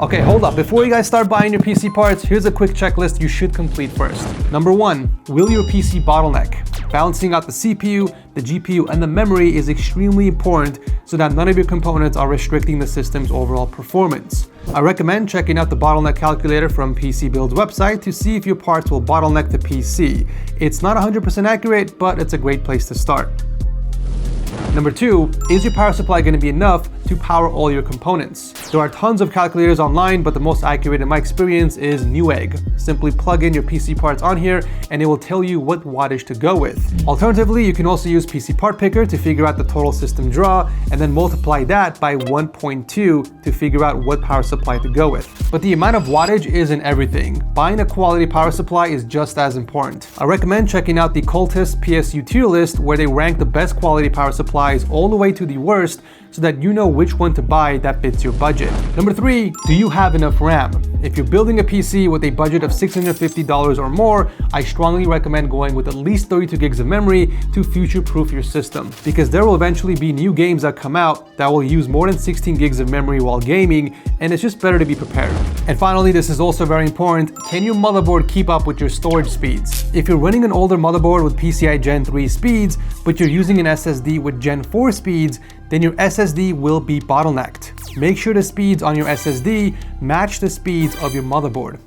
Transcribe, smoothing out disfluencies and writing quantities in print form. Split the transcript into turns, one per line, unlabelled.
Okay, hold up. Before you guys start buying your PC parts, here's a quick checklist you should complete first. Number 1, will your PC bottleneck? Balancing out the CPU, the GPU, and the memory is extremely important so that none of your components are restricting the system's overall performance. I recommend checking out the bottleneck calculator from PC Build's website to see if your parts will bottleneck the PC. It's not 100% accurate, but it's a great place to start. Number 2, is your power supply going to be enough to power all your components? There are tons of calculators online, but the most accurate in my experience is Newegg. Simply plug in your PC parts on here and it will tell you what wattage to go with. Alternatively, you can also use PC Part Picker to figure out the total system draw and then multiply that by 1.2 to figure out what power supply to go with. But the amount of wattage isn't everything. Buying a quality power supply is just as important. I recommend checking out the Cultist PSU tier list where they rank the best quality power supplies all the way to the worst so that you know which one to buy that fits your budget. Number 3, do you have enough RAM? If you're building a PC with a budget of $650 or more, I strongly recommend going with at least 32 gigs of memory to future-proof your system, because there will eventually be new games that come out that will use more than 16 gigs of memory while gaming, and it's just better to be prepared. And finally, this is also very important, can your motherboard keep up with your storage speeds? If you're running an older motherboard with PCI Gen 3 speeds, but you're using an SSD with Gen 4 speeds, then your SSD will be bottlenecked. Make sure the speeds on your SSD match the speeds of your motherboard.